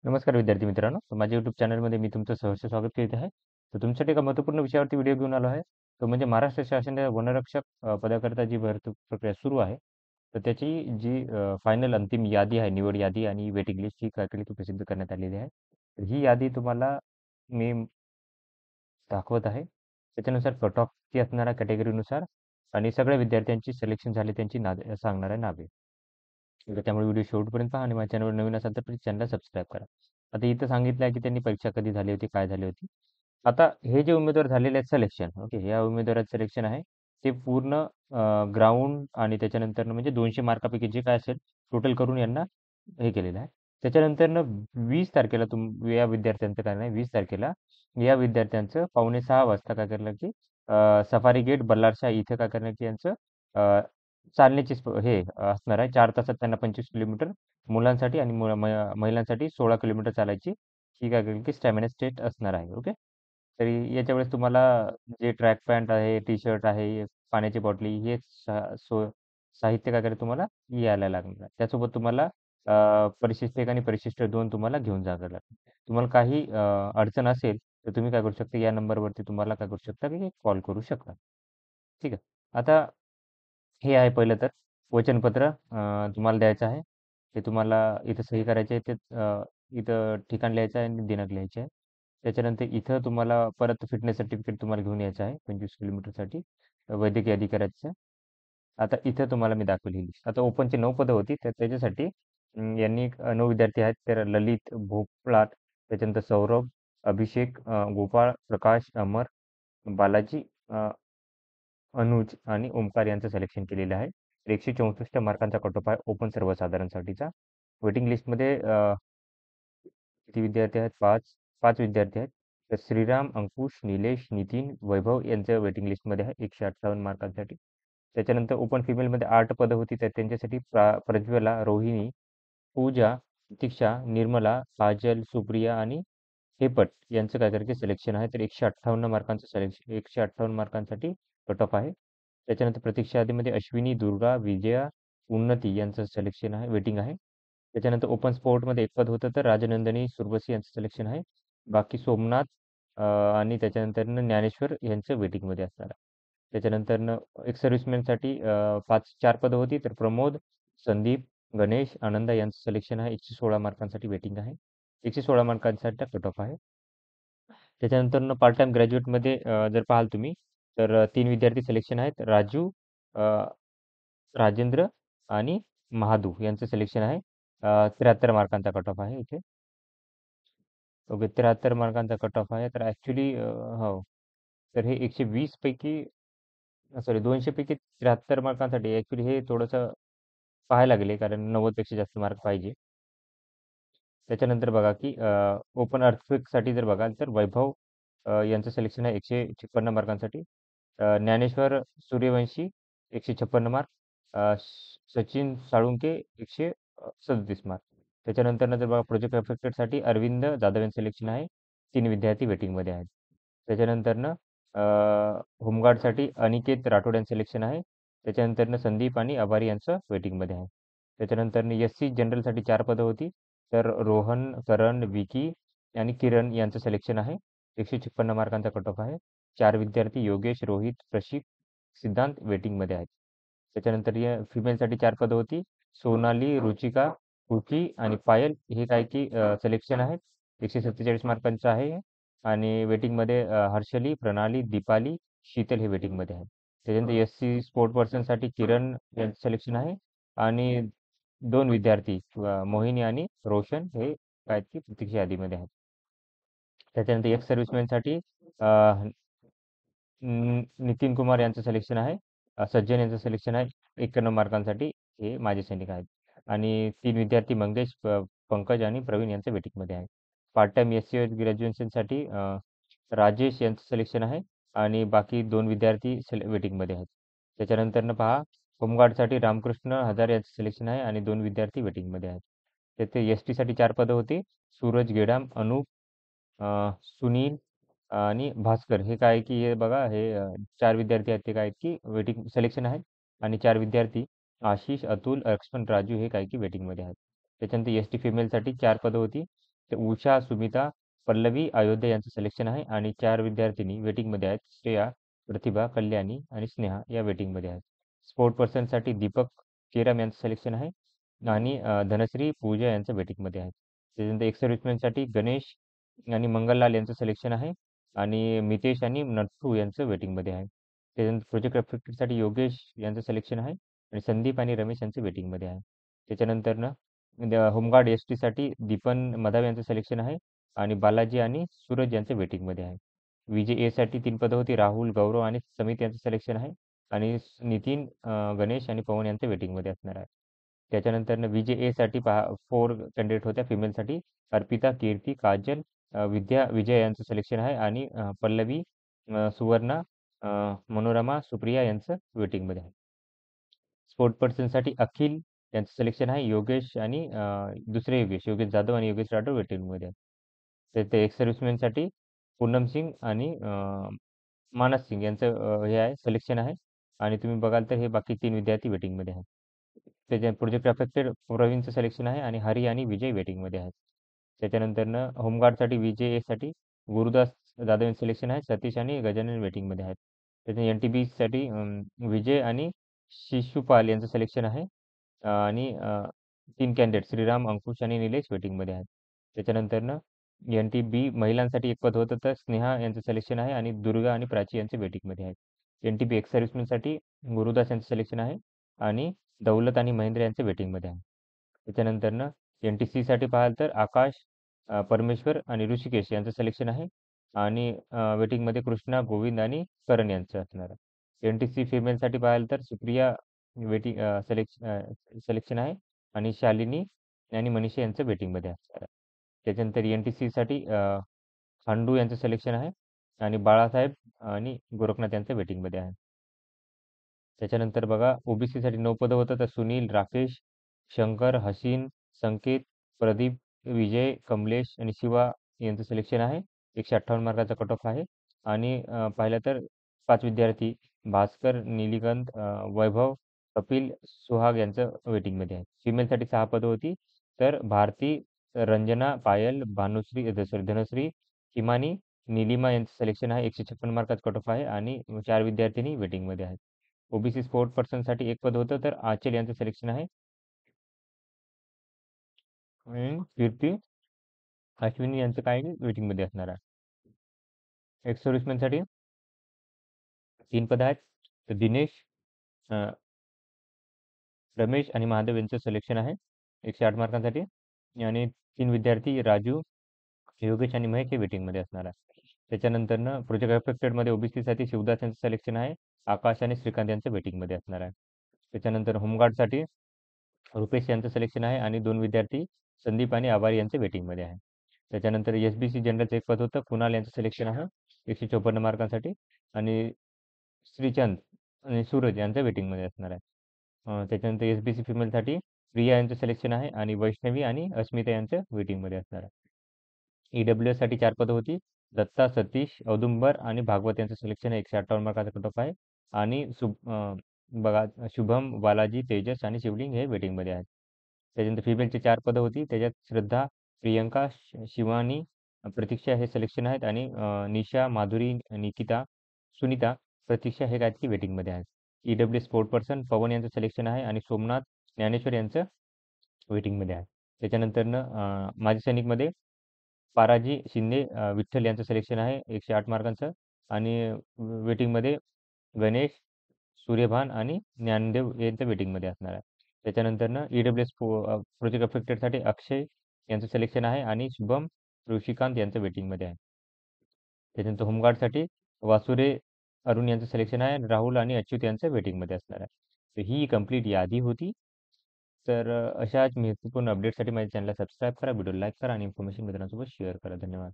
नमस्कार विद्यार्थी मित्रांनो. तर माझ्या YouTube चॅनलमध्ये मी तुमचं सहर्ष स्वागत करीत आहे. तर तुमच्यासाठी एका महत्त्वपूर्ण विषयावरती व्हिडिओ घेऊन आलो आहे. तो म्हणजे महाराष्ट्र शासनाच्या वनरक्षक पदाकरता जी भरती प्रक्रिया सुरू आहे. तर त्याची जी फायनल अंतिम यादी आहे, निवड यादी आणि वेटिंग लिस्ट ही तारखेला ती प्रसिद्ध करण्यात आलेली आहे. तर ही यादी तुम्हाला मी दाखवत आहे. त्याच्यानुसार कट ऑफ किती असणार आहे कॅटेगरीनुसार आणि सगळ्या विद्यार्थ्यांची सिलेक्शन झाले त्यांची सांगणार आहे नावे. तर त्यामुळे व्हिडिओ शेवटपर्यंत पहा आणि माझ्या चॅनलवर नवीन असाल तर प्लीज चॅनलला सबस्क्राईब करा. आता इथं सांगितलं आहे की त्यांनी परीक्षा कधी झाली होती, काय झाली होती. आता हे जे उमेदवार झालेले आहेत सिलेक्शन, ओके, या उमेदवाराचं सिलेक्शन आहे ते पूर्ण ग्राउंड आणि त्याच्यानंतर म्हणजे 200 मार्कापैकी जे काय असेल टोटल करून यांना हे केलेलं आहे. त्याच्यानंतर 20 तारखेला या विद्यार्थ्यांचं काय नाही, 20 तारखेला या विद्यार्थ्यांचं 5:45 वाजता काय करलं की सफारी गेट बल्लारशाह इथे काय करणार की यांचं चालण्याची हे असणार आहे. 4 तासात त्यांना 25 किलोमीटर मुलांसाठी आणि महिलांसाठी 16 किलोमीटर चालायची ही काय करेल की स्टॅमिना टेस्ट असणार आहे. ओके. तरी याच्या वेळेस तुम्हाला जे ट्रॅक पॅन्ट आहे, टी शर्ट आहे, पाण्याची बाटली हे साहित्य काय करेल तुम्हाला यायला लागणार आहे. त्यासोबत तुम्हाला परिशिष्ट 1 आणि परिशिष्ट 2 तुम्हाला घेऊन जावं लागेल. तुम्हाला काही अडचण असेल तर तुम्ही काय करू शकता या नंबरवरती तुम्हाला काय करू शकता की कॉल करू शकता. ठीक आहे. आता हे आहे पहिलं तर वचनपत्र तुम्हाला द्यायचं आहे. ते तुम्हाला इथं सही करायची आहे. ते इथं ठिकाण लिहायचं आहे आणि दिनांक लिहायचे आहे. त्याच्यानंतर इथं तुम्हाला परत फिटनेस सर्टिफिकेट तुम्हाला घेऊन यायचं आहे 25 किलोमीटरसाठी वैद्यकीय अधिकाऱ्याचं. आता इथं तुम्हाला मी दाखवली ही लिस्ट. आता ओपनची 9 पदं होती तर त्याच्यासाठी यांनी 9 विद्यार्थी आहेत. तर ललित भोपळाट, त्याच्यानंतर सौरभ, अभिषेक, गोपाळ, प्रकाश, अमर, बालाजी, अनुज आणि ओमकार यांचं सिलेक्शन केलेलं आहे. 164 मार्कांचा कट ऑफ आहे ओपन सर्वसाधारणसाठीचा. वेटिंग लिस्टमध्ये किती विद्यार्थी आहेत? 5 विद्यार्थी आहेत. तर श्रीराम, अंकुश, निलेश, नितीन, वैभव यांचं वेटिंग लिस्टमध्ये आहे 158 मार्कांसाठी. त्याच्यानंतर ओपन फिमेलमध्ये 8 पदं होती तर त्यांच्यासाठी प्रज्वला, रोहिणी, पूजा, प्रतीक्षा, निर्मला, काजल, सुप्रिया आणि हेपट यांचं काय करायचं सिलेक्शन आहे. तर 158 मार्कांचं सिलेक्शन 158 मार्कांसाठी कट ऑफ आहे. त्याच्यानंतर प्रतीक्षा यादीमध्ये अश्विनी, दुर्गा, विजया, उन्नती यांचं सिलेक्शन आहे, वेटिंग आहे. त्याच्यानंतर ओपन स्पोर्टमध्ये एक पद होतं तर राजनंदिनी सुरवशी यांचं सिलेक्शन आहे. बाकी सोमनाथ आणि त्याच्यानंतर ज्ञानेश्वर यांचं वेटिंगमध्ये असणार आहे. त्याच्यानंतर एक सर्व्हिसमॅनसाठी 4 पदं होती तर प्रमोद, संदीप, गणेश, आनंदा यांचं सिलेक्शन आहे. 116 मार्कांसाठी वेटिंग आहे. 116 मार्कांसाठी कट ऑफ आहे. त्याच्यानंतर पार्ट टाइम ग्रॅज्युएटमध्ये जर पाहाल तुम्ही तर 3 विद्यार्थी सिलेक्शन आहेत. राजू, अ, राजेंद्र आणि महादू यांचं सिलेक्शन आहे. 73 मार्कांचा कट ऑफ आहे इथे. ओके, 73 मार्कांचा कट ऑफ आहे. तर ॲक्चुअली हो. तर हे 120 पैकी सॉरी 200 पैकी 73 मार्कांसाठी ॲक्चुअली हे थोडंसं पाहायला लागेल कारण 90 पेक्षा जास्त मार्क पाहिजे. त्याच्यानंतर बघा की ओपन अर्थक्वेकसाठी जर बघाल तर वैभव यांचं सिलेक्शन आहे 156 मार्कांसाठी. ज्ञानेश्वर सूर्यवंशी 156 मार्क. सचिन साळुंके 137 मार्क. त्याच्यानंतर जर बघा प्रोजेक्ट अफेक्टेडसाठी अरविंद जाधव यांचं सिलेक्शन आहे. 3 विद्यार्थी वेटिंगमध्ये आहेत. त्याच्यानंतरनं होमगार्डसाठी अनिकेत राठोड यांचं सिलेक्शन आहे. त्याच्यानंतरनं संदीप आणि आभारी यांचं वेटिंगमध्ये आहे. त्याच्यानंतर एस-सी जनरलसाठी 4 पदं होती. तर रोहन, करण, विकी आणि किरण यांचं सिलेक्शन आहे. 156 मार्कांचा कट ऑफ आहे. 4 विद्यार्थी योगेश, रोहित, प्रशिक, सिद्धांत वेटिंगमध्ये आहेत. त्याच्यानंतर या फिमेलसाठी 4 पदं होती. सोनाली, रुचिका, कृती आणि पायल हे काय की सिलेक्शन आहेत. 147 मार्कांचं आहे आणि वेटिंगमध्ये हर्षली, प्रणाली, दीपाली, शीतल हे वेटिंगमध्ये आहेत. त्याच्यानंतर एस-सी स्पोर्ट पर्सनसाठी किरण यांचं सिलेक्शन आहे आणि 2 विद्यार्थी मोहिनी आणि रोशन हे काय की प्रतीक्षा यादीमध्ये आहेत. त्याच्यानंतर एक सर्व्हिसमॅनसाठी नितीन कुमार यांचं सिलेक्शन आहे. सज्जन यांचं सिलेक्शन आहे 91 मार्कांसाठी. हे माजी सैनिक आहेत. आणि 3 विद्यार्थी मंगेश, पंकज आणि प्रवीण यांचं वेटिंगमध्ये आहे. पार्ट टाइम एस-सी ग्रॅज्युएशनसाठी राजेश यांचं सिलेक्शन आहे आणि बाकी 2 विद्यार्थी वेटिंगमध्ये आहेत. त्याच्यानंतरनं पहा होमगार्डसाठी रामकृष्ण हजारे यांचं सिलेक्शन आहे आणि 2 विद्यार्थी वेटिंगमध्ये आहेत. तेथे एस-टीसाठी 4 पदं होती. सूरज गेडाम, अनूप, सुनील आणि भास्कर हे काय की हे बघा हे 4 विद्यार्थी आहेत ते काय की वेटिंग सिलेक्शन आहेत आणि 4 विद्यार्थी आशिष, अतुल, लक्ष्मण, राजू हे काय की वेटिंगमध्ये आहेत. त्याच्यानंतर एस-टी फिमेलसाठी 4 पदं होती. तर उषा, सुमिता, पल्लवी, अयोध्या यांचं सिलेक्शन आहे आणि 4 विद्यार्थिनी वेटिंगमध्ये आहेत. श्रेया, प्रतिभा, कल्याणी आणि स्नेहा या वेटिंगमध्ये आहेत. स्पोर्ट पर्सनसाठी दीपक केराम यांचं सिलेक्शन आहे आणि धनश्री, पूजा यांचं वेटिंगमध्ये आहे. त्याच्यानंतर एक्स सर्व्हिसमॅनसाठी गणेश आणि मंगललाल यांचं सिलेक्शन आहे आणि मितेश आणि नट्टू यांचं वेटिंगमध्ये आहे. त्याच्यानंतर प्रोजेक्ट असिस्टंटसाठी योगेश यांचं सिलेक्शन आहे आणि संदीप आणि रमेश यांचं वेटिंगमध्ये आहे. त्याच्यानंतर होमगार्ड एस टीसाठी दीपन मधाव यांचं सिलेक्शन आहे आणि बालाजी आणि सूरज यांचं वेटिंगमध्ये आहे. विजे एसाठी 3 पदं होती. राहुल, गौरव आणि समित यांचं सिलेक्शन आहे आणि नितीन, गणेश आणि पवन यांचं वेटिंगमध्ये असणार आहे. त्याच्यानंतर विजे एसाठी 4 कॅन्डिडेट होत्या फिमेलसाठी. अर्पिता, कीर्ती, काजल, विद्या, विजय यांचं सिलेक्शन आहे आणि पल्लवी, सुवर्णा, अ, मनोरमा, सुप्रिया यांचं वेटिंगमध्ये आहे. स्पोर्ट पर्सनसाठी अखिल यांचं सिलेक्शन आहे. योगेश आणि दुसरे योगेश, योगेश जाधव आणि योगेश राठोड वेटिंगमध्ये आहेत. तर ते एक्स सर्व्हिसमॅनसाठी पूनम सिंग आणि मानस सिंग यांचं हे आहे सिलेक्शन आहे आणि तुम्ही बघाल तर हे बाकी 3 विद्यार्थी वेटिंगमध्ये आहेत. त्याच्या प्रोजेक्ट अफेक्टेड प्रवीणचं सिलेक्शन आहे आणि हरी आणि विजय वेटिंगमध्ये आहेत. त्याच्यानंतरनं होमगार्डसाठी विजय एसाठी गुरुदास जाधव यांचं सिलेक्शन आहे. सतीश आणि गजानन वेटिंगमध्ये आहेत. त्याच्या एन टी बीसाठी विजय आणि शिशुपाल यांचं सिलेक्शन आहे आणि 3 कॅन्डिडेट श्रीराम, अंकुश आणि निलेश वेटिंगमध्ये आहेत. त्याच्यानंतरनं एन टी बी महिलांसाठी 1 पद होतं तर स्नेहा यांचं सिलेक्शन आहे आणि दुर्गा आणि प्राची यांचे वेटिंगमध्ये आहेत. एन टी बी एक्स सर्व्हिसमॅनसाठी गुरुदास यांचं सिलेक्शन आहे आणि दौलत आणि महेंद्र यांचे वेटिंगमध्ये आहे. त्याच्यानंतरनं एन टी सीसाठी पाहाल तर आकाश, परमेश्वर आणि ऋषिकेश यांचं सिलेक्शन आहे आणि वेटिंगमध्ये कृष्णा, गोविंद आणि करण यांचं असणार आहे. एन टी सी फिमेलसाठी पाहाल तर सुप्रिया वेटिंग सिलेक्शन आहे आणि शालिनी आणि मनीषा यांचं वेटिंगमध्ये असणार आहे. त्याच्यानंतर एन टी सीसाठी खांडू यांचं सिलेक्शन आहे आणि बाळासाहेब आणि गोरखनाथ यांचं वेटिंगमध्ये आहे. त्याच्यानंतर बघा ओबीसीसाठी 9 पदं होतं तर सुनील, राकेश, शंकर, हसीन, संकेत, प्रदीप, विजय, कमलेश आणि शिवा यांचं सिलेक्शन आहे. 158 मार्काचा कट ऑफ आहे आणि पाहिलं तर 5 विद्यार्थी भास्कर, निलिकांत, वैभव, कपिल, सुहाग यांचं वेटिंगमध्ये आहे. फिमेलसाठी 6 पदं होती तर भारती, रंजना, पायल, भानुश्री, सॉरी धनश्री, हिमानी, निलिमा यांचं सिलेक्शन आहे. 156 मार्काचा कट ऑफ आहे आणि 4 विद्यार्थिनी वेटिंगमध्ये आहेत. ओबीसी स्पोर्ट पर्सनसाठी 1 पद होतं तर आचल यांचं सिलेक्शन आहे आणि कीर्ती, अश्विनी यांचं काय वेटिंगमध्ये असणार आहे. एक्स सर्व्हिसमॅनसाठी 3 पदं आहेत. तर दिनेश, अ, रमेश आणि महादेव यांचं सिलेक्शन आहे 108 मार्कांसाठी आणि 3 विद्यार्थी राजू, योगेश आणि महेश हे वेटिंगमध्ये असणार आहे. त्याच्यानंतरनं प्रोजेक्ट अफेक्टेडमध्ये ओबीसीसाठी शिवदास यांचं सिलेक्शन आहे. आकाश आणि श्रीकांत यांचं वेटिंगमध्ये असणार आहे. त्याच्यानंतर होमगार्डसाठी रुपेश यांचं सिलेक्शन आहे आणि 2 विद्यार्थी संदीप आणि आभारी यांचे वेटिंगमध्ये आहे. त्याच्यानंतर एस-बी-सी जनरलचं 1 पद होतं. कुणाल यांचं सिलेक्शन आहे 154 मार्कांसाठी आणि श्रीचंद आणि सूरज यांचं वेटिंगमध्ये असणार आहे. त्याच्यानंतर एस-बी-सी फिमेलसाठी प्रिया यांचं सिलेक्शन आहे आणि वैष्णवी आणि अस्मिता यांचं वेटिंगमध्ये असणार आहे. ईडब्ल्यूएससाठी 4 पदं होती. दत्ता, सतीश, औदुंबर आणि भागवत यांचं सिलेक्शन आहे. 158 मार्काचा कट ऑफ आहे आणि बघा शुभम, बालाजी, तेजस आणि शिवलिंग हे वेटिंगमध्ये आहेत. त्याच्यानंतर फिमेलची 4 पदं होती. त्याच्यात श्रद्धा, प्रियंका, शिवानी, प्रतीक्षा हे सिलेक्शन आहेत आणि निशा, माधुरी, निकिता, सुनीता, प्रतीक्षा हे काहीतरी वेटिंगमध्ये आहेत. ईडब्ल्यू स्पोर्ट पर्सन पवन यांचं सिलेक्शन आहे आणि सोमनाथ, ज्ञानेश्वर यांचं वेटिंगमध्ये आहे. त्याच्यानंतरनं माजी सैनिकमध्ये पाराजी शिंदे, विठ्ठल यांचं सिलेक्शन आहे 108 मार्कांचं आणि वेटिंगमध्ये गणेश, सूर्यभान आणि ज्ञानदेव यांचं वेटिंगमध्ये असणार आहे. त्याच्यानंतरनं ईडब्ल्यूएस प्रोजेक्ट अफेक्टेडसाठी अक्षय यांचं सिलेक्शन आहे आणि शुभम, ऋषिकांत यांचं वेटिंगमध्ये आहे. त्याच्यानंतर होमगार्डसाठी वासुरे, अरुण यांचं सिलेक्शन आहे आणि राहुल आणि अच्युत यांचं वेटिंगमध्ये असणार आहे. तर ही कंप्लीट यादी होती. तर अशाच महत्त्वपूर्ण अपडेटसाठी माझ्या चॅनलला सबस्क्राईब करा, व्हिडिओ लाईक करा आणि इन्फॉर्मेशन मित्रांसोबत शेअर करा. धन्यवाद.